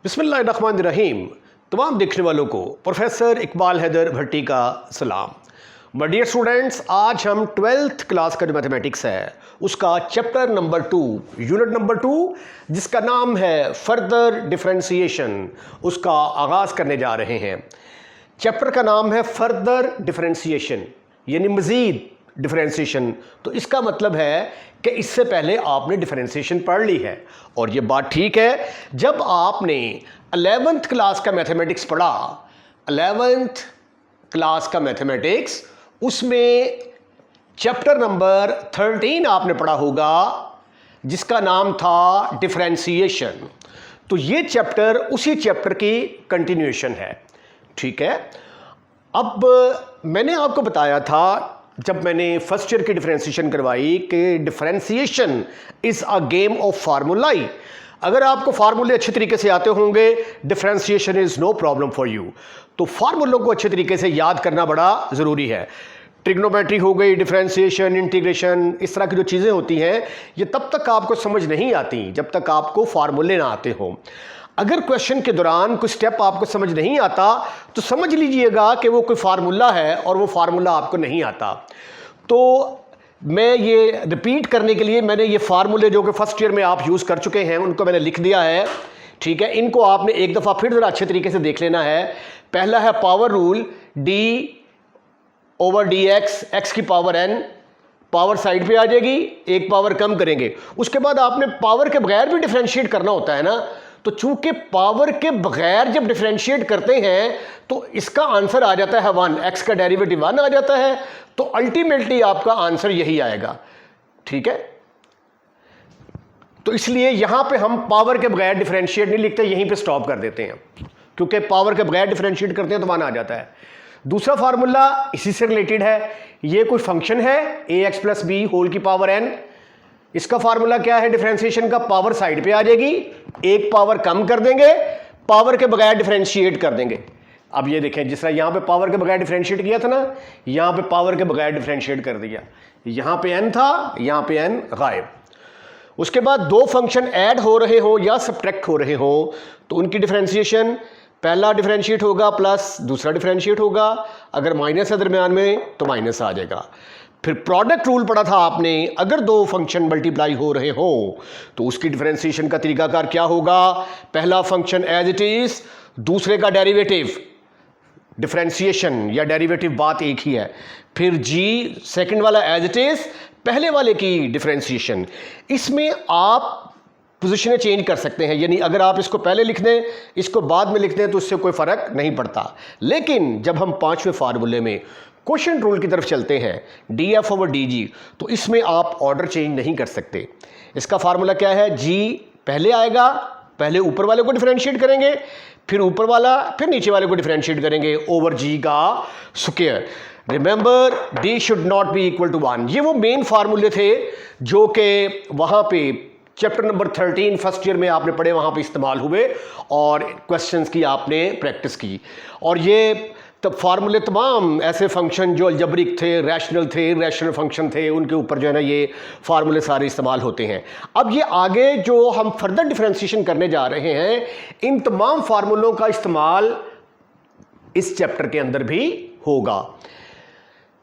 बिस्मिल्लाहिर्रहमानिर्रहीम। तमाम देखने वालों को प्रोफेसर इकबाल हैदर भट्टी का सलाम। माय डियर स्टूडेंट्स, आज हम 12th क्लास का जो मैथमेटिक्स है उसका चैप्टर नंबर 2 यूनिट नंबर 2 जिसका नाम है फर्दर डिफरेंशिएशन, उसका आगाज़ करने जा रहे हैं। चैप्टर का नाम है फर्दर डिफरेंशिएशन यानी मज़ीद डिफरेंशिएशन। तो इसका मतलब है कि इससे पहले आपने डिफरेंशिएशन पढ़ ली है और ये बात ठीक है। जब आपने 11th क्लास का मैथमेटिक्स पढ़ा, 11th क्लास का मैथमेटिक्स, उसमें चैप्टर नंबर 13 आपने पढ़ा होगा जिसका नाम था डिफरेंशिएशन। तो ये चैप्टर उसी चैप्टर की कंटिन्यूएशन है, ठीक है। अब मैंने आपको बताया था जब मैंने फर्स्ट ईयर की डिफरेंशिएशन करवाई कि differentiation is a game of formulae. अगर आपको फार्मूले अच्छे तरीके से आते होंगे, differentiation is no problem for you. तो फार्मूलों को अच्छे तरीके से याद करना बड़ा ज़रूरी है। ट्रिग्नोमेट्री हो गई, डिफरेंशिएशन, इंटीग्रेशन, इस तरह की जो चीज़ें होती हैं ये तब तक आपको समझ नहीं आती जब तक आपको फार्मूले ना आते हों। अगर क्वेश्चन के दौरान कुछ स्टेप आपको समझ नहीं आता तो समझ लीजिएगा कि वो कोई फार्मूला है और वो फार्मूला आपको नहीं आता। तो मैं ये रिपीट करने के लिए मैंने ये फार्मूले जो कि फर्स्ट ईयर में आप यूज़ कर चुके हैं उनको मैंने लिख दिया है, ठीक है। इनको आपने एक दफ़ा फिर ज़रा अच्छे तरीके से देख लेना है। पहला है पावर रूल, d/dx, x की पावर n, पावर साइड पे आ जाएगी, एक पावर कम करेंगे। उसके बाद आपने पावर के बगैर भी डिफरेंशिएट करना होता है ना। तो चूंकि पावर के बगैर जब डिफरेंशिएट करते हैं तो इसका आंसर आ जाता है 1, x का डेरिवेटिव 1 आ जाता है। तो अल्टीमेटली आपका आंसर यही आएगा, ठीक है। तो इसलिए यहां पे हम पावर के बगैर डिफरेंशिएट नहीं लिखते, यहीं पे स्टॉप कर देते हैं, क्योंकि पावर के बगैर डिफरेंशिएट करते हैं तो 1 आ जाता है। दूसरा फार्मूला इसी से रिलेटेड है। ये कोई फंक्शन है ax + b होल की पावर n। इसका फार्मूला क्या है डिफरेंशिएशन का? पावर साइड पे आ जाएगी, एक पावर कम कर देंगे, पावर के बगैर डिफरेंशिएट कर देंगे। अब ये देखें, जिस तरह यहां पे पावर के बगैर डिफरेंशिएट किया था ना, यहां पे पावर के बगैर डिफरेंशिएट कर दिया। यहां पे n था, यहां पे n गायब। उसके बाद दो फंक्शन ऐड हो रहे हो या सब्ट्रैक्ट हो रहे हो तो उनकी डिफरेंशिएशन, पहला डिफरेंशिएट होगा प्लस, दूसरा डिफरेंशिएट होगा। अगर माइनस है दरमियान में तो माइनस आ जाएगा। फिर प्रोडक्ट रूल पढ़ा था आपने, अगर दो फंक्शन मल्टीप्लाई हो रहे हो तो उसकी डिफरेंशिएशन का तरीकाकार क्या होगा? पहला फंक्शन एज इट इज, दूसरे का डेरिवेटिव। डिफरेंशिएशन या डेरिवेटिव बात एक ही है। फिर जी, सेकंड वाला एज इट इज, पहले वाले की डिफरेंशिएशन। इसमें आप पोजीशनें चेंज कर सकते हैं, यानी अगर आप इसको पहले लिख दें, इसको बाद में लिख दें तो इससे कोई फर्क नहीं पड़ता। लेकिन जब हम पांचवें फार्मूले में क्वोशिएंट रूल की तरफ चलते हैं, df/dg, तो इसमें आप ऑर्डर चेंज नहीं कर सकते। इसका फार्मूला क्या है? g पहले आएगा, पहले ऊपर वाले को डिफरेंशिएट करेंगे, फिर ऊपर वाला, फिर नीचे वाले को डिफरेंशिएट करेंगे ओवर g का square. Remember, d should not be equal to 1। ये वो मेन फार्मूले थे जो कि वहां पे चैप्टर नंबर 13 फर्स्ट ईयर में आपने पढ़े, वहां पे इस्तेमाल हुए और क्वेश्चंस की आपने प्रैक्टिस की। और ये तब फार्मूले तमाम ऐसे फंक्शन जो अलजबरिक थे, रैशनल थे, इरैशनल फंक्शन थे, उनके ऊपर जो है ना ये फार्मूले सारे इस्तेमाल होते हैं। अब ये आगे जो हम फर्दर डिफरेंशिएशन करने जा रहे हैं, इन तमाम फार्मूलों का इस्तेमाल इस चैप्टर के अंदर भी होगा।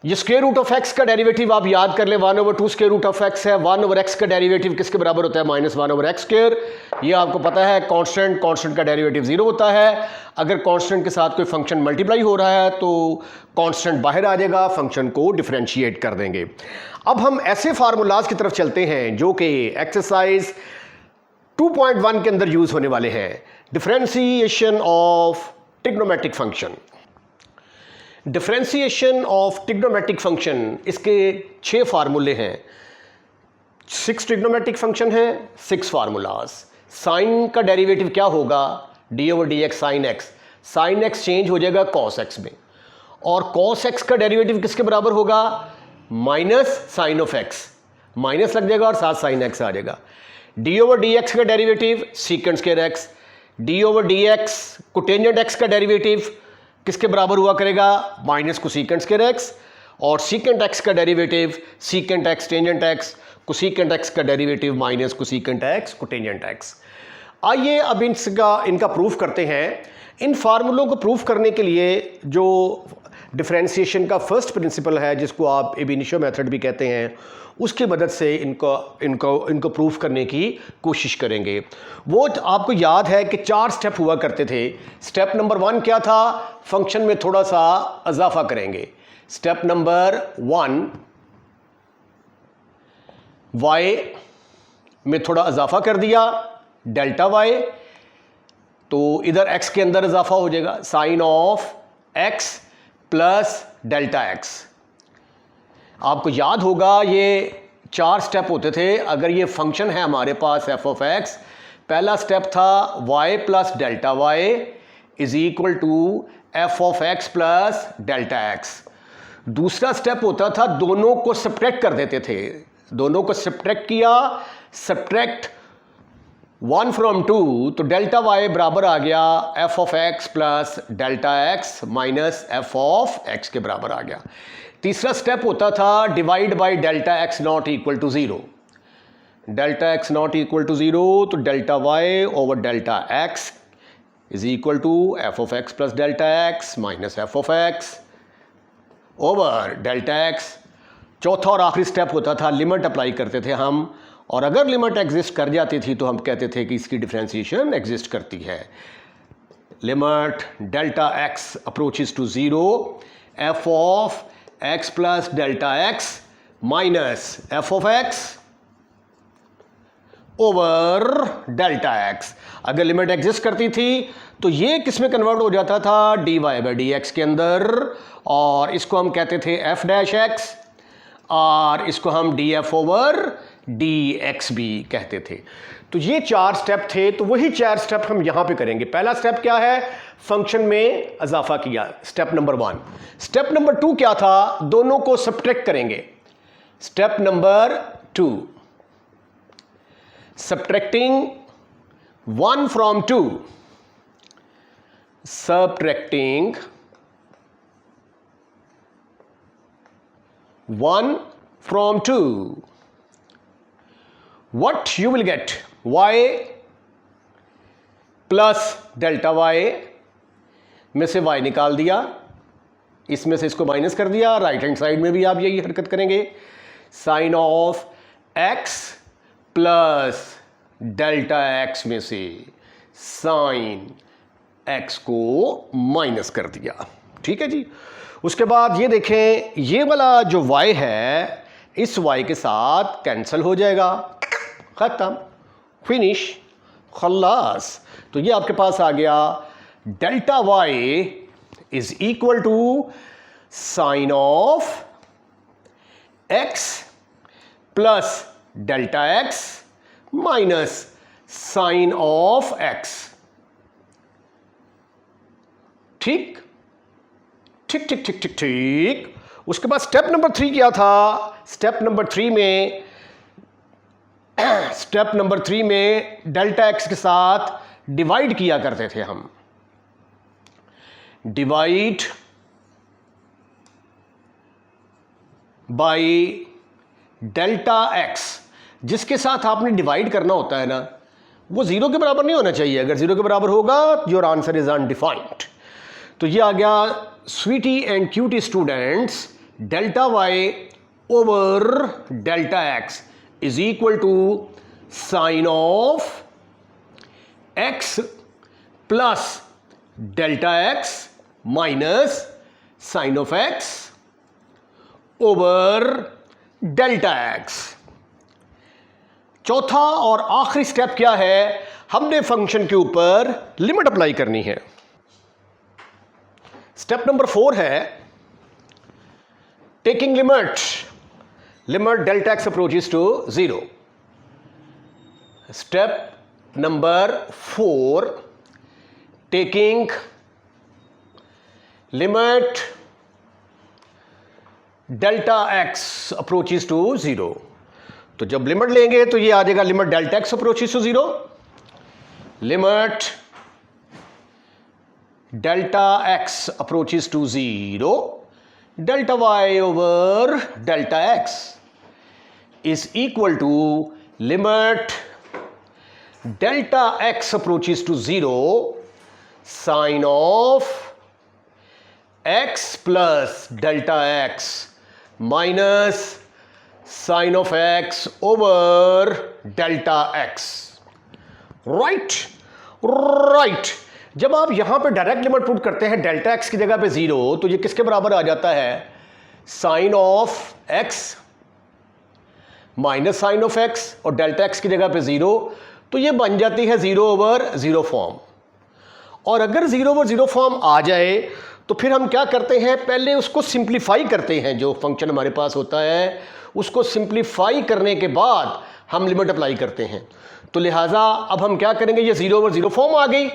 ये स्क्वायर रूट ऑफ x का डेरिवेटिव आप याद कर ले, 1/2 स्क्वायर रूट ऑफ x है। 1/x का डेरिवेटिव किसके बराबर होता है? -1/x²। ये आपको पता है कांस्टेंट का डेरिवेटिव 0 होता है। अगर कांस्टेंट के साथ कोई फंक्शन मल्टीप्लाई हो रहा है तो कांस्टेंट बाहर आ जाएगा, फंक्शन को डिफरेंशिएट कर देंगे। अब हम ऐसे फार्मूलाज की तरफ चलते हैं जो कि एक्सरसाइज 2.1 के अंदर यूज होने वाले हैं। Differentiation of trigonometric function. Differentiation of trigonometric function, इसके 6 फार्मूले हैं। 6 ट्रिग्नोमेट्रिक फंक्शन है, 6 फार्मूलाज। साइन का डेरिवेटिव क्या होगा? d/dx sine x। Sine x change हो जाएगा cos x में, और cos x का डेरिवेटिव किसके बराबर होगा? Minus sine of x। Minus लग जाएगा और साथ साइन x आ जाएगा। d/dx का derivative secant square x। d/dx cotangent x का डेरिवेटिव किसके बराबर हुआ करेगा? Minus cosecant square x। और सीकेंट x का derivative secant x tangent x, cosecant x का derivative minus cosecant x cotangent x। आइए अब इनका प्रूफ करते हैं। इन फार्मूलों को प्रूफ करने के लिए जो डिफरेंशिएशन का फर्स्ट प्रिंसिपल है, जिसको आप एब इनिशियो मेथड भी कहते हैं, उसकी मदद से इनको प्रूफ करने की कोशिश करेंगे। वो आपको याद है कि 4 स्टेप हुआ करते थे। स्टेप नंबर 1 क्या था? फंक्शन में थोड़ा सा इजाफा करेंगे। स्टेप नंबर 1 y में थोड़ा इजाफा कर दिया, डेल्टा y, तो इधर x के अंदर इजाफा हो जाएगा, sine of x plus delta x। आपको याद होगा ये 4 स्टेप होते थे। अगर ये फंक्शन है हमारे पास f ऑफ x, पहला स्टेप था y plus delta y is equal to f of x plus delta x। दूसरा स्टेप होता था दोनों को सब्ट्रैक्ट कर देते थे। दोनों को सब्ट्रैक्ट किया, सब्ट्रैक्ट 1 फ्रॉम 2, तो डेल्टा y बराबर आ गया f of x plus delta x minus f of x के बराबर आ गया। तीसरा स्टेप होता था divide by delta x not equal to 0। Delta x not equal to 0, तो delta y over delta x is equal to f of x plus delta x minus f of x over delta x। चौथा और आखिरी step होता था limit apply करते थे हम, और अगर लिमिट एग्जिस्ट कर जाती थी तो हम कहते थे कि इसकी डिफरेंशिएशन एग्जिस्ट करती है। Limit delta x approaches to 0, f of x plus delta x minus f of x over delta x। अगर लिमिट एग्जिस्ट करती थी तो ये किस में कन्वर्ट हो जाता था? dy बाई dx के अंदर, और इसको हम कहते थे f डैश x, और इसको हम df ओवर dx भी कहते थे। तो ये 4 स्टेप थे, तो वही 4 स्टेप हम यहां पे करेंगे। पहला स्टेप क्या है? फंक्शन में इजाफा किया, स्टेप नंबर 1। स्टेप नंबर 2 क्या था? दोनों को सब्ट्रैक्ट करेंगे। Step number 2, subtracting 1 from 2, subtracting 1 from 2, what you will get? y plus delta y में से y निकाल दिया, इसमें से इसको माइनस कर दिया। राइट हैंड साइड में भी आप यही हरकत करेंगे। Sine of x plus delta x में से साइन x को माइनस कर दिया। ठीक है जी। उसके बाद ये देखें, ये वाला जो y है इस y के साथ कैंसिल हो जाएगा, खत्म, फिनिश, खल्लास। तो ये आपके पास आ गया delta y is equal to sine of x plus delta x minus sine of x। ठीक ठीक ठीक ठीक ठीक ठीक। उसके बाद स्टेप नंबर 3 क्या था? स्टेप नंबर 3 में डेल्टा x के साथ डिवाइड किया करते थे हम। डिवाइड बाई डेल्टा x, जिसके साथ आपने डिवाइड करना होता है ना, वो 0 के बराबर नहीं होना चाहिए। अगर 0 के बराबर होगा, योर आंसर इज अनडिफाइंड। तो ये आ गया sweetie and cutie students, delta y over delta x is equal to sine of x plus delta x minus sine of x over delta x। चौथा और आखिरी स्टेप क्या है? हमने फंक्शन के ऊपर लिमिट अप्लाई करनी है। स्टेप नंबर 4 है taking limit delta x approaches to 0। Step number 4, taking limit delta x approaches to 0। तो जब लिमिट लेंगे तो ये आ जाएगा limit delta x approaches to 0, limit delta x approaches to 0, delta y over delta x is equal to limit delta x approaches to 0, sine of x plus delta x minus sine of x over delta x. Right. जब आप यहां पे direct limit put करते हैं delta x की जगह पे 0, तो ये किसके बराबर आ जाता है? Sine of x minus sine of x, और डेल्टा एक्स की जगह पे 0, तो ये बन जाती है 0 ओवर 0 फॉर्म। और अगर 0 ओवर 0 फॉर्म आ जाए तो फिर हम क्या करते हैं? पहले उसको सिंप्लीफाई करते हैं। जो फंक्शन हमारे पास होता है उसको सिंप्लीफाई करने के बाद हम लिमिट अप्लाई करते हैं। तो लिहाजा अब हम क्या करेंगे? ये 0 ओवर 0 फॉर्म आ गई,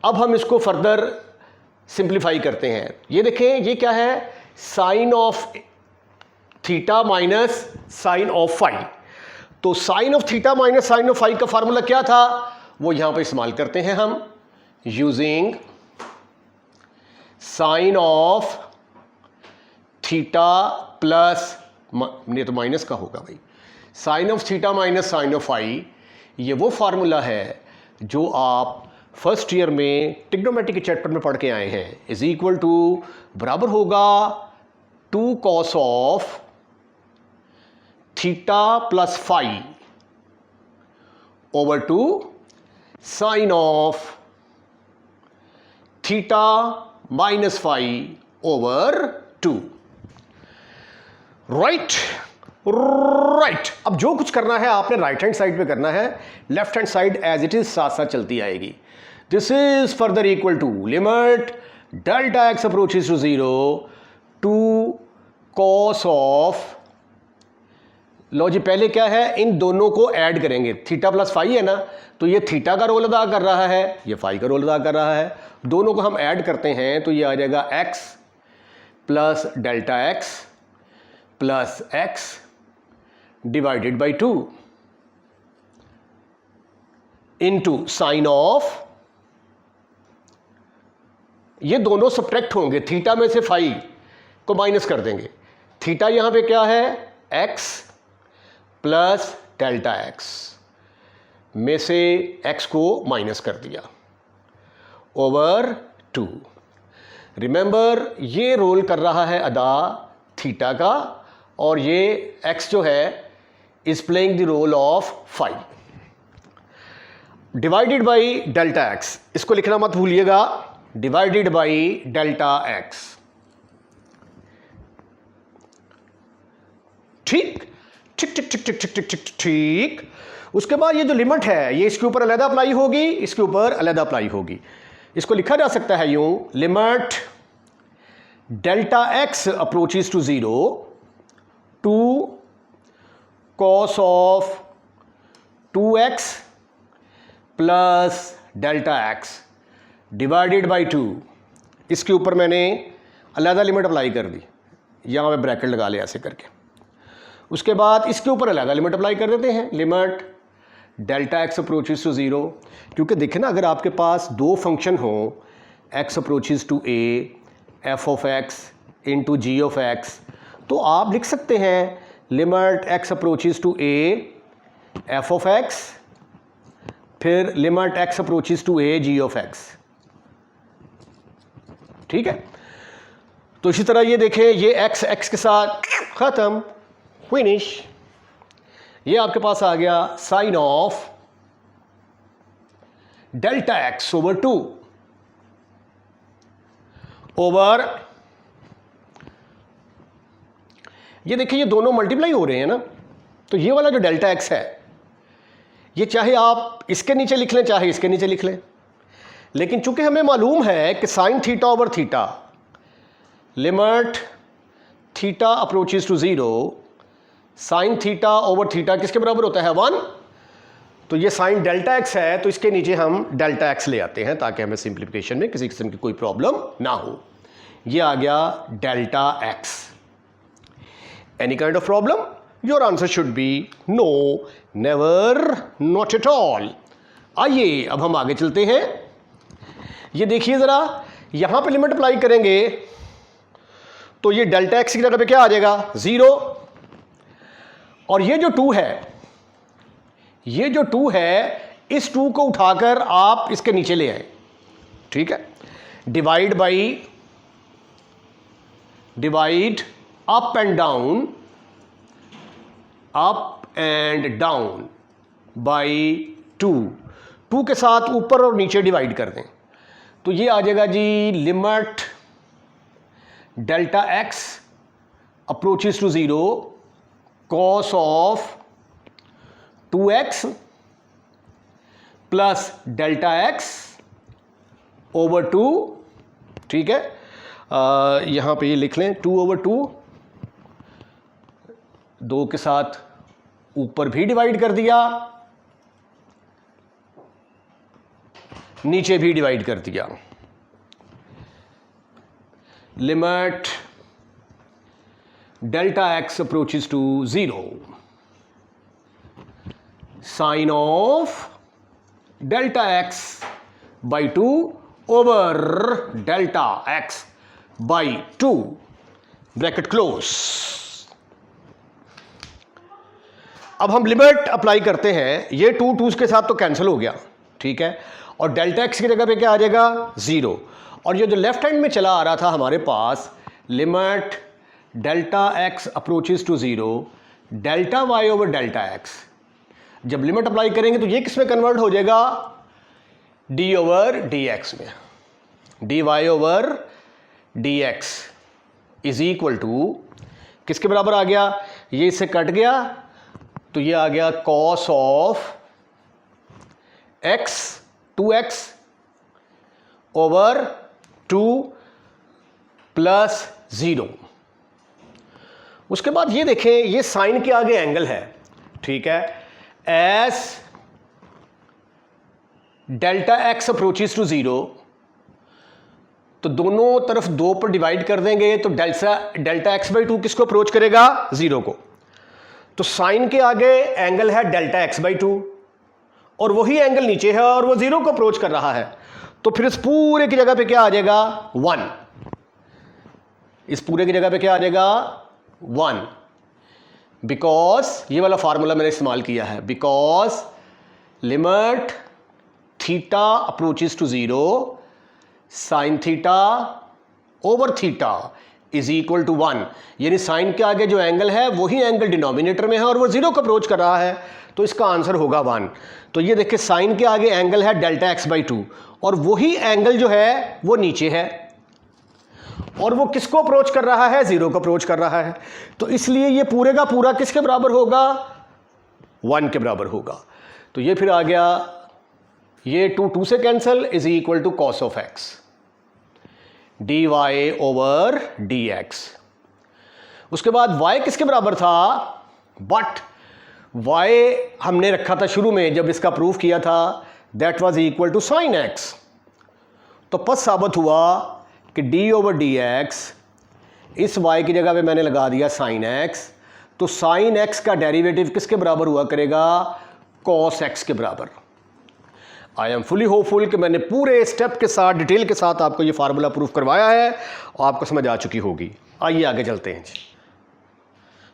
अब हम इसको फर्दर सिंप्लीफाई करते हैं। ये देखें, ये क्या है? Sine of theta minus sine of phi. तो sine of theta minus sine of phi का फार्मूला क्या था? वो यहां पर इस्तेमाल करते हैं हम, using sine of theta plus, ये तो माइनस का होगा भाई, sine of theta minus sine of phi. ये वो फार्मूला है जो आप फर्स्ट ईयर में ट्रिग्नोमेट्री के चैप्टर में पढ़ के आए हैं। इज इक्वल टू, बराबर होगा 2 cos of theta plus phi over 2 sine of theta minus phi over 2। Right. अब जो कुछ करना है आपने राइट हैंड साइड पे करना है, left hand side as it is साथ साथ चलती आएगी। This is further equal to limit delta x approaches to 0 2 cos of, लो जी पहले क्या है? इन दोनों को ऐड करेंगे, थीटा प्लस फाई है ना, तो ये थीटा का रोल अदा कर रहा है, ये फाई का रोल अदा कर रहा है। दोनों को हम ऐड करते हैं तो ये आ जाएगा x plus delta x plus x divided by 2 into sine of, ये दोनों सब्ट्रैक्ट होंगे, थीटा में से फाई को माइनस कर देंगे। थीटा यहां पे क्या है? x प्लस डेल्टा एक्स में से x को माइनस कर दिया ओवर 2। रिमेंबर, ये रोल कर रहा है अदा थीटा का, और ये x जो है is playing the role of phi divided by delta x. इसको लिखना मत भूलिएगा, डिवाइडेड बाई डेल्टा एक्स। ठीक ठीक ठीक ठीक ठीक ठीक ठीक ठीक ठीक। उसके बाद ये जो लिमिट है ये इसके ऊपर अलग अप्लाई होगी, इसके ऊपर अलग अप्लाई होगी। इसको लिखा जा सकता है यूं, limit delta x approaches to 0 2 cos of 2x plus delta x divided by 2। इसके ऊपर मैंने अलग लिमिट अप्लाई कर दी, यहां पे ब्रैकेट लगा लिया ऐसे करके। उसके बाद इसके ऊपर अलग लिमिट अप्लाई कर देते हैं, limit delta x approaches to 0। क्योंकि देखें ना, अगर आपके पास दो फंक्शन हो, x approaches to a f of x into g of x, तो आप लिख सकते हैं limit x approaches to a f of x, फिर limit x approaches to a g of x। ठीक है, तो इसी तरह ये देखें, ये x के साथ खत्म, फिनिश। ये आपके पास आ गया sine of delta x over 2 over, ये देखिए ये दोनों मल्टीप्लाई हो रहे हैं ना, तो ये वाला जो डेल्टा एक्स है ये चाहे आप इसके नीचे लिख लें चाहे इसके नीचे लिख लें, लेकिन चूंकि हमें मालूम है कि sine theta over theta, limit theta approaches to 0 sine theta over theta किसके बराबर होता है? 1। तो ये साइन डेल्टा एक्स है, तो इसके नीचे हम डेल्टा एक्स ले आते हैं ताकि हमें सिंप्लीफिकेशन में किसी किस्म की कोई प्रॉब्लम ना हो। ये आ गया delta x. Any kind of problem? Your answer should be no, never, not at all. आइए अब हम आगे चलते हैं। ये देखिए जरा, यहां पे लिमिट अप्लाई करेंगे तो ये डेल्टा एक्स की जगह पे क्या आ जाएगा? 0। और ये जो 2 है, ये जो 2 है इस 2 को उठाकर आप इसके नीचे ले आए, ठीक है। Divide up and down by 2 के साथ ऊपर और नीचे डिवाइड कर दें, तो ये आ जाएगा जी limit delta x approaches to 0 cos of 2x plus delta x over 2, ठीक है। यहां पे ये लिख लें 2/2, 2 के साथ ऊपर भी डिवाइड कर दिया, नीचे भी डिवाइड कर दिया। Limit delta x approaches to 0 sine of delta x by 2 over delta x by 2, bracket close. अब हम लिमिट अप्लाई करते हैं, ये 2 के साथ तो कैंसिल हो गया, ठीक है, और डेल्टा एक्स की जगह पे क्या आ जाएगा 0, और ये जो लेफ्ट हैंड में चला आ रहा था हमारे पास limit delta x approaches to 0 delta y over delta x, जब लिमिट अप्लाई करेंगे तो ये किस में कन्वर्ट हो जाएगा डी ओवर डी एक्स में, d y over d x is equal to किसके बराबर आ गया, ये इससे कट गया तो ये आ गया cos of x 2x over 2 plus 0। उसके बाद ये देखें, ये साइन के आगे एंगल है, ठीक है, as delta x approaches to 0, तो दोनों तरफ 2 पर डिवाइड कर देंगे तो डेल्टा एक्स बाई 2 किसको अप्रोच करेगा 0 को, तो साइन के आगे एंगल है डेल्टा एक्स बाई 2 और वही एंगल नीचे है और वो 0 को अप्रोच कर रहा है, तो फिर इस पूरे की जगह पे क्या आ जाएगा 1, इस पूरे की जगह पे क्या आ जाएगा 1, बिकॉज ये वाला फार्मूला मैंने इस्तेमाल किया है, because limit theta approaches to 0 sine theta over theta is equal to 1, यानी साइन के आगे जो एंगल है वही एंगल डिनोमिनेटर में है और वो 0 को अप्रोच कर रहा है, तो इसका आंसर होगा 1। तो ये देखिए साइन के आगे एंगल है डेल्टा एक्स बाई 2 और वही एंगल जो है वो नीचे है और वो किसको अप्रोच कर रहा है 0 को अप्रोच कर रहा है, तो इसलिए ये पूरे का पूरा किसके बराबर होगा 1 के बराबर होगा। तो ये फिर आ गया, ये 2 से cancel is equal to cos of x d y over d x. उसके बाद y किसके बराबर था, बट y हमने रखा था शुरू में जब इसका प्रूफ किया था that was equal to sine x, तो पद साबित हुआ कि d ओवर डी एक्स, इस y की जगह पे मैंने लगा दिया साइन एक्स, तो साइन एक्स का डेरिवेटिव किसके बराबर हुआ करेगा कॉस एक्स के बराबर। आई एम फुली होपफुल कि मैंने पूरे स्टेप के साथ डिटेल के साथ आपको ये फार्मूला प्रूफ करवाया है और आपको समझ आ चुकी होगी। आइए आगे चलते हैं जी।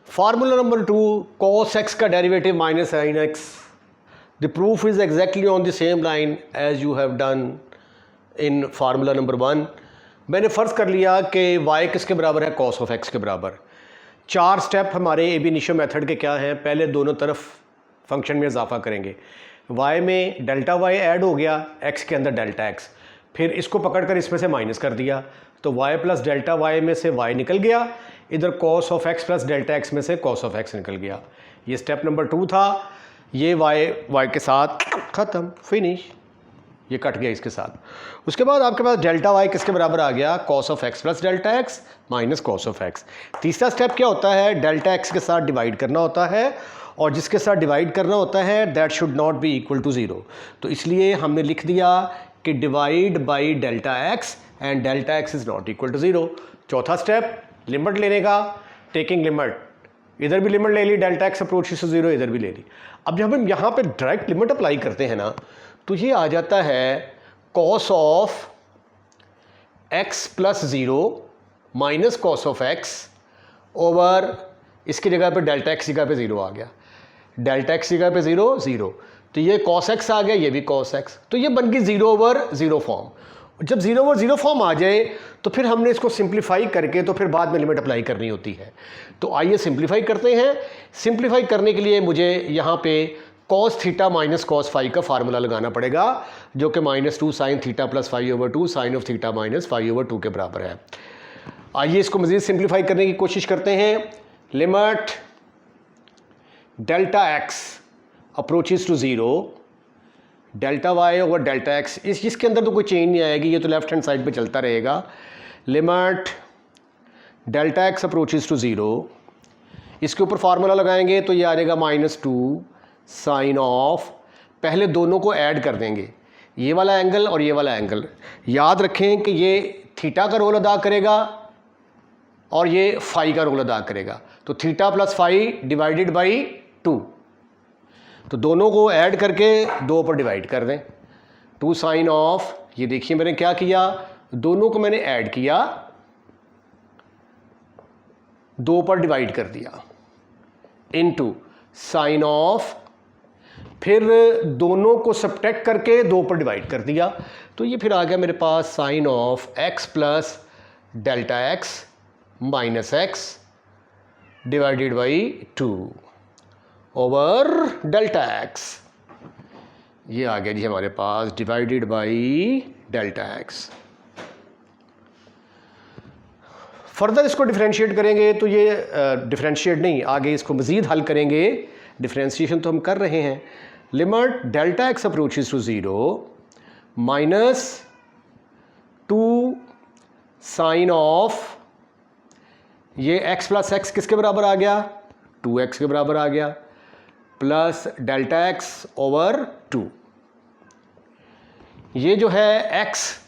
फार्मूला नंबर 2, cos x का derivative minus sine x, the proof is exactly on the same line as you have done in formula number 1। मैंने फ़र्ज़ कर लिया कि y किसके बराबर है cos ऑफ x के बराबर। 4 स्टेप हमारे ab initio मेथड के क्या हैं, पहले दोनों तरफ फंक्शन में इजाफा करेंगे, y में डेल्टा y ऐड हो गया, x के अंदर डेल्टा x, फिर इसको पकड़कर इसमें से माइनस कर दिया तो y प्लस डेल्टा y में से y निकल गया, इधर cos of x plus delta x में से cos ऑफ x निकल गया। ये स्टेप नंबर 2 था, ये y के साथ ख़त्म, फिनिश, ये कट गया इसके साथ। उसके बाद आपके पास डेल्टा y किसके बराबर आ गया cos of x plus delta x minus cos of x। तीसरा स्टेप क्या होता है, डेल्टा x के साथ डिवाइड करना होता है और जिसके साथ डिवाइड करना होता है that should not be equal to 0, तो इसलिए हमने लिख दिया कि divide by delta x and delta x is not equal to 0। चौथा स्टेप लिमिट लेने का, टेकिंग लिमिट, इधर भी लिमिट ले ली डेल्टा एक्स अप्रोचेस टू 0, इधर भी ले ली। अब जब हम यहाँ पे डायरेक्ट लिमिट अप्लाई करते हैं ना तो ये आ जाता है cos of x plus 0 minus cos of x over, इसकी जगह पे डेल्टा एक्स की जगह पे 0 आ गया, डेल्टा एक्स की जगह पे 0 0, तो ये cos x आ गया, ये भी cos x, तो ये बन गई 0/0 फॉर्म। जब 0/0 फॉर्म आ जाए तो फिर हमने इसको सिंप्लीफाई करके तो फिर बाद में लिमिट अप्लाई करनी होती है। तो आइए सिंप्लीफाई करते हैं। सिंप्लीफाई करने के लिए मुझे यहाँ पे cos theta minus cos phi का फार्मूला लगाना पड़ेगा, जो कि -2 sin theta plus φ/2 sin of theta minus φ/2 के बराबर है। आइए इसको मज़ीद सिंप्लीफाई करने की कोशिश करते हैं। Limit delta x approaches to 0, delta y over delta x, इसके अंदर तो कोई चेंज नहीं आएगी, ये तो लेफ्ट हैंड साइड पे चलता रहेगा। Limit delta x approaches to 0, इसके ऊपर फार्मूला लगाएंगे तो ये आ जाएगा -2 साइन ऑफ, पहले दोनों को ऐड कर देंगे, ये वाला एंगल और ये वाला एंगल। याद रखें कि ये थीटा का रोल अदा करेगा और ये फाई का रोल अदा करेगा, तो theta plus phi divided by 2, तो दोनों को ऐड करके 2 पर डिवाइड कर दें। 2 साइन ऑफ, ये देखिए मैंने क्या किया, दोनों को मैंने ऐड किया, 2 पर डिवाइड कर दिया, इनटू साइन ऑफ, फिर दोनों को सब्ट्रैक्ट करके 2 पर डिवाइड कर दिया, तो ये फिर आ गया मेरे पास sine of x plus delta x minus x divided by 2 over delta x। ये आ गया जी हमारे पास divided by delta x। Further इसको डिफरेंशिएट करेंगे तो ये डिफरेंशिएट नहीं, आगे इसको मज़ीद हल करेंगे, डिफरेंशिएशन तो हम कर रहे हैं। Limit delta x approaches to 0 -2 sine of, ये x प्लस x किसके बराबर आ गया, 2x के बराबर आ गया, प्लस डेल्टा x ओवर 2, ये जो है x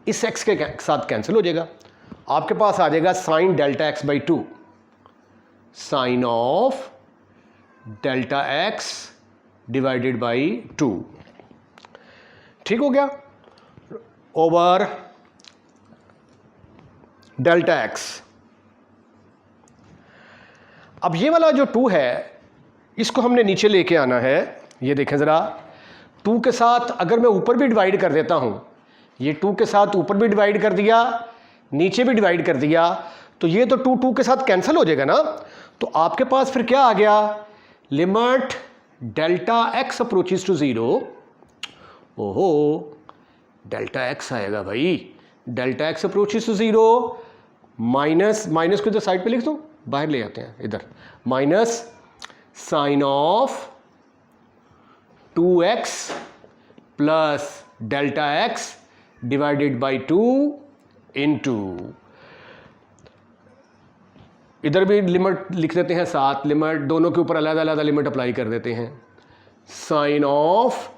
इस x के साथ कैंसिल हो जाएगा, आपके पास आ जाएगा sine delta x by 2 sine of delta x divided by 2, ठीक हो गया, ओवर डेल्टा x। अब ये वाला जो 2 है इसको हमने नीचे लेके आना है। ये देखें ज़रा, 2 के साथ अगर मैं ऊपर भी डिवाइड कर देता हूँ, ये 2 के साथ ऊपर भी डिवाइड कर दिया, नीचे भी डिवाइड कर दिया, तो ये तो 2 के साथ कैंसिल हो जाएगा ना, तो आपके पास फिर क्या आ गया, limit delta x approaches to 0, ओहो डेल्टा x आएगा भाई, delta x approaches to 0 minus को इधर साइड पे लिख दो, बाहर ले आते हैं इधर, minus sine of 2x plus delta x divided by 2 into, इधर भी लिमिट लिख देते हैं साथ, लिमिट दोनों के ऊपर अलग अलग लिमिट अप्लाई कर देते हैं, sine of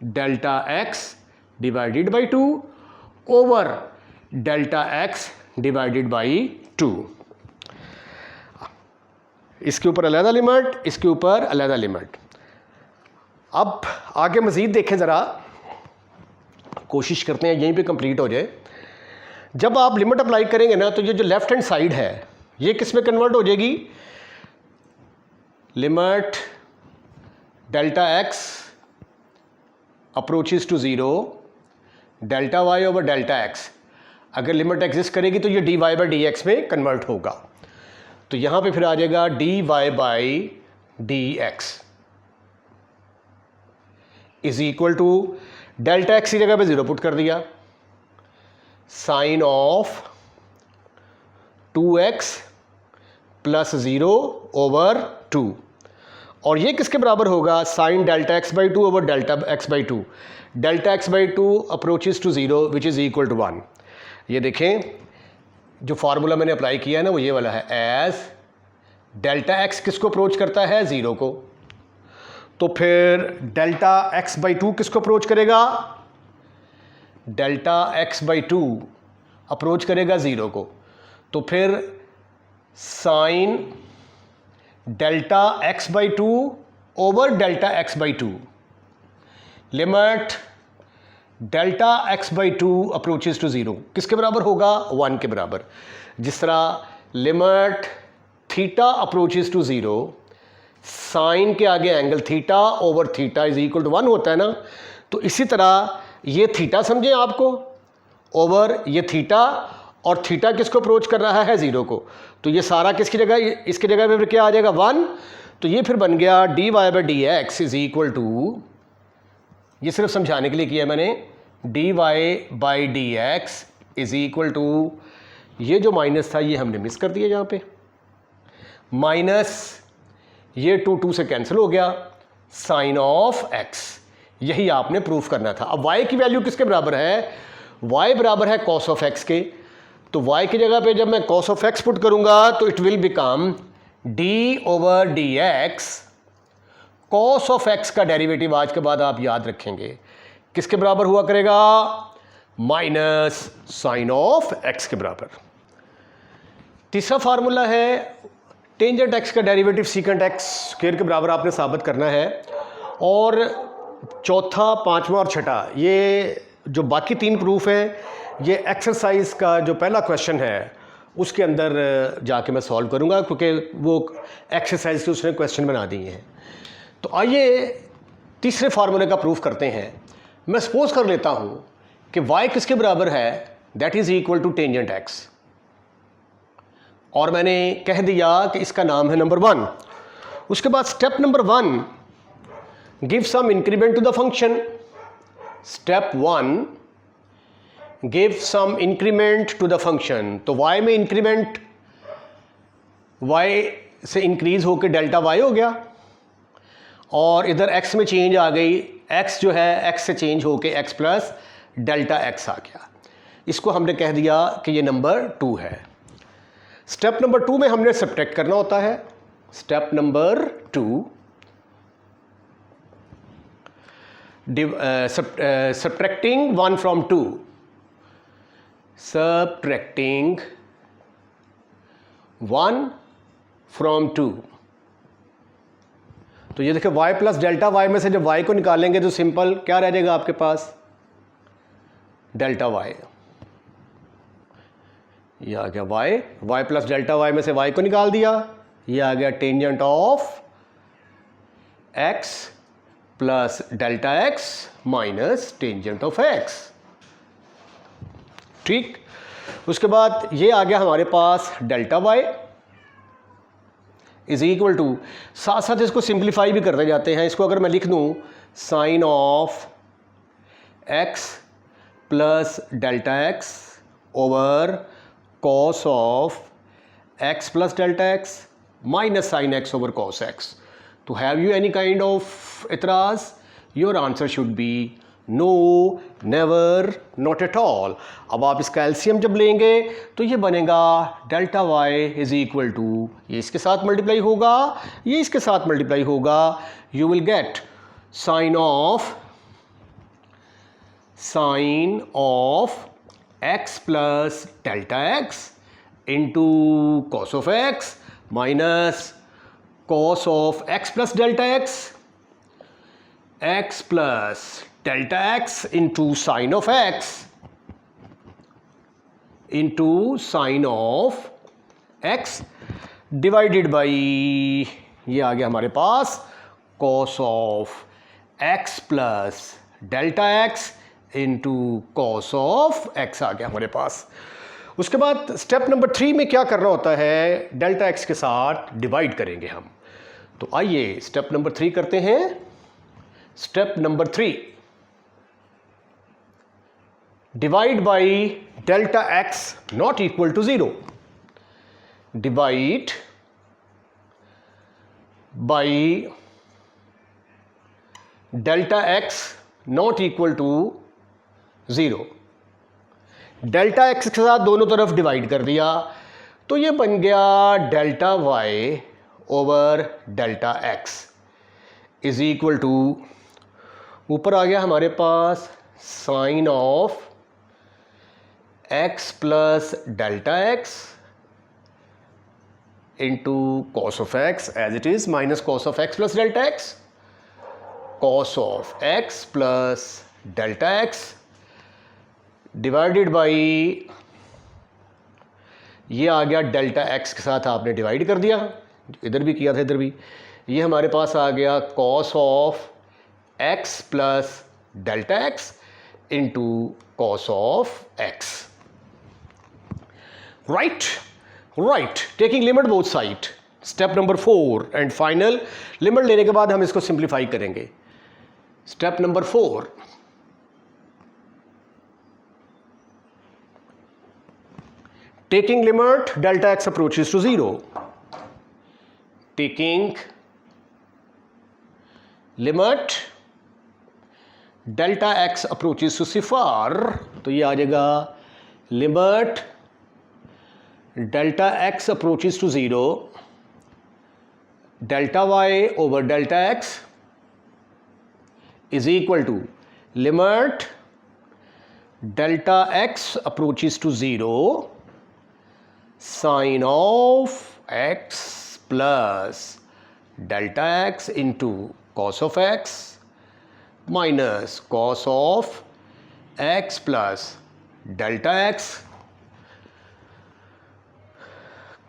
delta x divided by 2 over delta x divided by 2, इसके ऊपर अलग लिमिट, इसके ऊपर अलग लिमिट। अब आगे मज़ीद देखें ज़रा, कोशिश करते हैं यहीं पे कंप्लीट हो जाए। जब आप लिमिट अप्लाई करेंगे ना, तो ये जो लेफ्ट हैंड साइड है ये किस में कन्वर्ट हो जाएगी, limit delta x approaches to 0 delta y over delta x, अगर लिमिट एग्जिस्ट करेगी तो ये dy बाई dx में कन्वर्ट होगा, तो यहाँ पे फिर आ जाएगा dy by dx is equal to delta x की जगह पे 0 पुट कर दिया, sign of 2x plus 0 over 2, और ये किसके बराबर होगा, sine delta x by 2 over delta x by 2, delta x by 2 approaches to 0 which is equal to 1। ये देखें जो फार्मूला मैंने अप्लाई किया है ना, वो ये वाला है, एज डेल्टा x किसको अप्रोच करता है, 0 को, तो फिर डेल्टा x बाई 2 किसको अप्रोच करेगा, डेल्टा x बाई 2 अप्रोच करेगा 0 को, तो फिर sine delta x by 2 over delta x by 2, limit delta x by 2 approaches to 0 किसके बराबर होगा, 1 के बराबर। जिस तरह limit theta approaches to 0 sine के आगे angle theta over theta is equal to 1 होता है ना, तो इसी तरह ये थीटा समझें आपको, ओवर ये थीटा, और थीटा किसको अप्रोच कर रहा है 0 को, तो ये सारा किसकी जगह, इसकी जगह पे फिर क्या आ जाएगा 1, तो ये फिर बन गया dy by d x is equal to, ये सिर्फ समझाने के लिए किया मैंने, dy by d x is equal to, ये जो माइनस था ये हमने मिस कर दिया यहाँ पे, माइनस ये 2 से कैंसिल हो गया, साइन ऑफ x, यही आपने प्रूफ करना था। अब y की वैल्यू किसके बराबर है, y बराबर है cos ऑफ x के, तो y की जगह पे जब मैं cos ऑफ x पुट करूंगा तो it will become d over d x, cos of x का डेरिवेटिव आज के बाद आप याद रखेंगे किसके बराबर हुआ करेगा, माइनस साइन ऑफ x के बराबर। तीसरा फार्मूला है टेंजेंट x का डेरिवेटिव सीकेंट x स्क्वायर के बराबर आपने साबित करना है, और चौथा, पांचवा और छठा, ये जो बाकी 3 प्रूफ हैं ये एक्सरसाइज का जो पहला क्वेश्चन है उसके अंदर जाके मैं सॉल्व करूंगा, क्योंकि वो एक्सरसाइज के उसने क्वेश्चन बना दिए हैं। तो आइए तीसरे फार्मूले का प्रूफ करते हैं। मैं सपोज कर लेता हूं कि y किसके बराबर है, that is equal to tangent x, और मैंने कह दिया कि इसका नाम है नंबर 1। उसके बाद step number 1, give some increment to the function. Step 1, give some increment to the function, तो y में इंक्रीमेंट, y से इंक्रीज होकर डेल्टा y हो गया, और इधर x में चेंज आ गई, x जो है x से चेंज होकर x प्लस डेल्टा x आ गया। इसको हमने कह दिया कि ये नंबर 2 है। स्टेप नंबर 2 में हमने सब्ट्रैक्ट करना होता है। Step number 2, subtracting 1 from 2, subtracting 1 from 2, तो ये देखिए y प्लस डेल्टा y में से जब y को निकालेंगे तो सिंपल क्या रह जाएगा आपके पास, डेल्टा y, ये आ गया y प्लस डेल्टा y में से y को निकाल दिया, ये आ गया tangent of x plus delta x minus tangent of x। ठीक, उसके बाद ये आ गया हमारे पास delta y is equal to, साथ साथ इसको सिंप्लीफाई भी करते जाते हैं। इसको अगर मैं लिख दूं sine of x plus delta x over cos of x plus delta x minus sine x over cos x, तो have you any kind of इतराज, your answer should be no, never, not at all. अब आप इसका LCM जब लेंगे तो ये बनेगा delta y is equal to, ये इसके साथ मल्टीप्लाई होगा, ये इसके साथ मल्टीप्लाई होगा, you will get sine of x plus delta x into cos of x minus cos of x plus delta x plus delta x into sine of x into sine of x divided by, ये आ गया हमारे पास cos of x plus delta x into cos of x आ गया हमारे पास। उसके बाद स्टेप नंबर 3 में क्या करना होता है, डेल्टा x के साथ डिवाइड करेंगे हम। तो आइए स्टेप नंबर 3 करते हैं। Step number 3, divide by delta x not equal to 0, divide by delta x not equal to 0। Delta x के साथ दोनों तरफ डिवाइड कर दिया, तो ये बन गया delta y over delta x is equal to, ऊपर आ गया हमारे पास sine of x plus delta x into cos of x as it is, minus cos of x plus delta x, cos of x plus delta x divided by, ये आ गया delta x के साथ आपने डिवाइड कर दिया, इधर भी किया था इधर भी, ये हमारे पास आ गया cos of x plus delta x into cos of x. Right, taking limit both side, step number 4 and final. Limit लेने के बाद हम इसको सिंप्लीफाई करेंगे। Step number 4, taking limit delta x approaches to 0, taking limit delta x approaches to 0, तो ये आ जाएगा limit delta x approaches to 0, delta y over delta x is equal to limit delta x approaches to 0 sin of x plus delta x into cos of x minus cos of x plus delta x,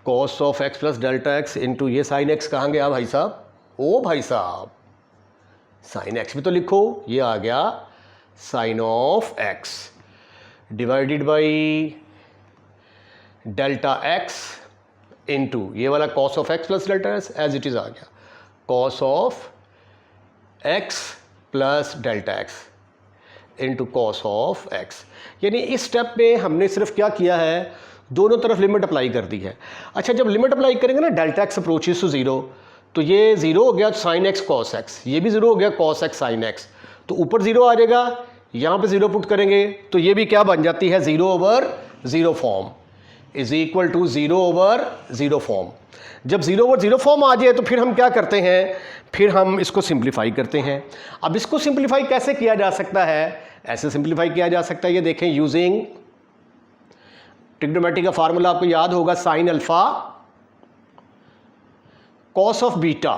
cos of x plus delta x into ये sin x कहाँ गया भाई साहब? ओ भाई साहब, sin x भी तो लिखो, ये आ गया sin of x divided by delta x into ये वाला cos of x plus delta x as it is आ गया cos of x plus delta x into cos of x. यानी इस स्टेप में हमने सिर्फ क्या किया है, दोनों तरफ लिमिट अप्लाई कर दी है। अच्छा, जब लिमिट अप्लाई करेंगे ना डेल्टा एक्स अप्रोचेस टू 0, तो ये 0 हो गया साइन एक्स कॉस एक्स, ये भी 0 हो गया कॉस एक्स साइन एक्स, तो ऊपर 0 आ जाएगा, यहाँ पे 0 पुट करेंगे तो ये भी क्या बन जाती है 0 over 0 form is equal to 0 over 0 form. जब 0 ओवर 0 फॉर्म आ जाए तो फिर हम क्या करते हैं, फिर हम इसको सिंप्लीफाई करते हैं। अब इसको सिंप्लीफाई कैसे किया जा सकता है, ऐसे सिंप्लीफाई किया जा सकता है, ये देखें यूजिंग ट्रिग्नोमेट्री का फार्मूला आपको याद होगा, sine alpha cos of beta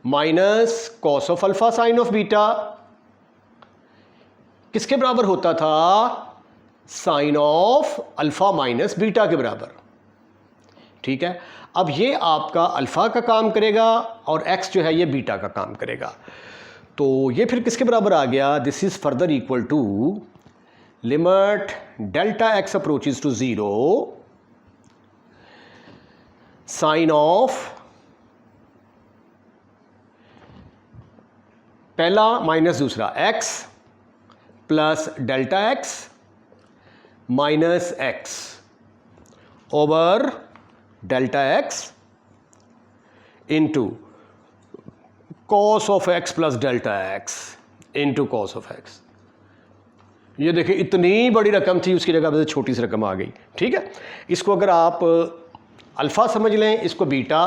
minus cos of alpha sine of beta किसके बराबर होता था, sine of alpha minus beta के बराबर। ठीक है, अब ये आपका अल्फा का काम करेगा और एक्स जो है ये बीटा का काम करेगा, तो ये फिर किसके बराबर आ गया, this is further equal to limit delta x approaches to 0 sine of पहला माइनस दूसरा x plus delta x minus x over delta x into cos of x plus delta x into cos of x. ये देखिए इतनी बड़ी रकम थी, उसकी जगह पे छोटी सी रकम आ गई। ठीक है, इसको अगर आप अल्फ़ा समझ लें, इसको बीटा,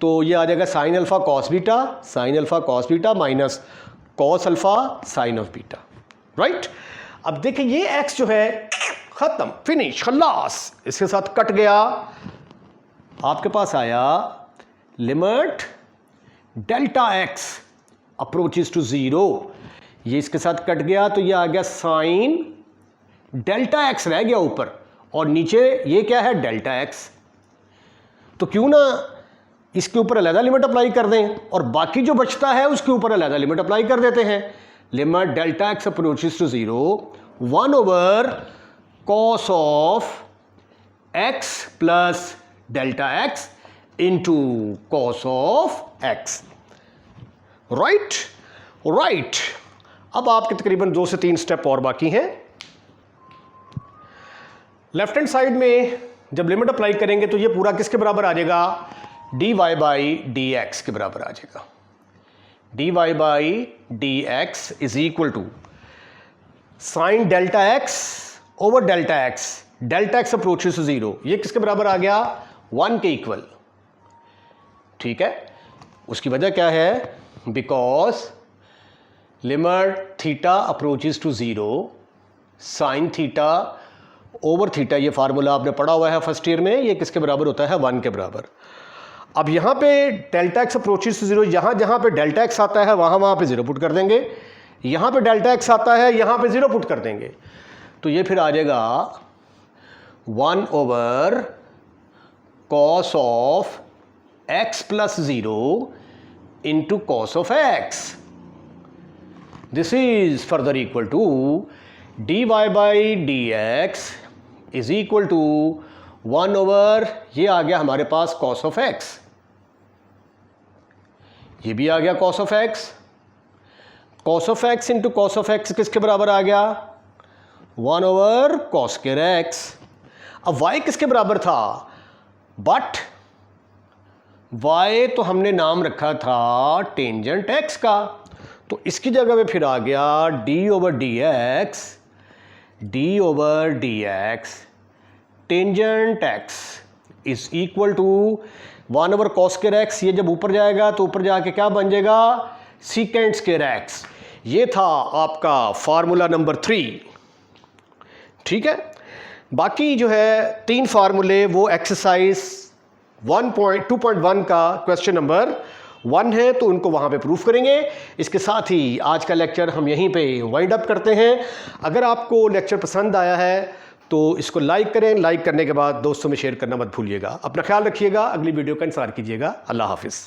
तो ये आ जाएगा sine alpha cos beta, sine alpha cos beta minus cos alpha sine of beta. Right, अब देखिए ये एक्स जो है ख़त्म, फिनिश, खल्लास, इसके साथ कट गया, आपके पास आया limit delta x approaches to 0, ये इसके साथ कट गया तो ये आ गया साइन डेल्टा एक्स रह गया ऊपर, और नीचे ये क्या है डेल्टा एक्स। तो क्यों ना इसके ऊपर अलग लिमिट अप्लाई कर दें और बाकी जो बचता है उसके ऊपर अलग लिमिट अप्लाई कर देते हैं। Limit delta x approaches to 0 1 over cos of x plus delta x into cos of x. Right, अब आपके तकरीबन 2 से 3 स्टेप और बाकी हैं। लेफ्ट हैंड साइड में जब लिमिट अप्लाई करेंगे तो ये पूरा किसके बराबर आ जाएगा, d y by d x के बराबर आ जाएगा। D y by d x is equal to sine delta x over delta x approaches to 0, ये किसके बराबर आ गया 1 के इक्वल। ठीक है, उसकी वजह क्या है, because limit theta approaches to 0 sine theta over theta, ये फार्मूला आपने पढ़ा हुआ है फर्स्ट ईयर में, ये किसके बराबर होता है 1 के बराबर। अब यहाँ पे डेल्टा एक्स अप्रोचेस टू 0, जहाँ पे डेल्टा एक्स आता है वहाँ पे 0 पुट कर देंगे, यहाँ पे डेल्टा एक्स आता है यहाँ पे 0 पुट कर देंगे, तो ये फिर आ जाएगा 1 over cos of x plus 0 into cos of x. This is further equal to dy by dx is equal to 1 over, ये आ गया हमारे पास cos of x, ये भी आ गया cos of x. cos of x into cos of x किसके बराबर आ गया? 1 over cos square x. अब y किसके बराबर था? बट y तो हमने नाम रखा था टेंजेंट x का, तो इसकी जगह पे फिर आ गया d over dx tangent x is equal to 1 over cos square x. ये जब ऊपर जाएगा तो ऊपर जाके क्या बन जाएगा? secant square x. ये था आपका फार्मूला नंबर 3. ठीक है, बाकी जो है 3 फार्मूले वो एक्सरसाइज 1.2.1 का क्वेश्चन नंबर 1 है, तो उनको वहाँ पे प्रूफ करेंगे. इसके साथ ही आज का लेक्चर हम यहीं पे वाइंड अप करते हैं. अगर आपको लेक्चर पसंद आया है तो इसको लाइक करें. लाइक करने के बाद दोस्तों में शेयर करना मत भूलिएगा. अपना ख्याल रखिएगा. अगली वीडियो का इंतजार कीजिएगा. अल्लाह हाफिज़.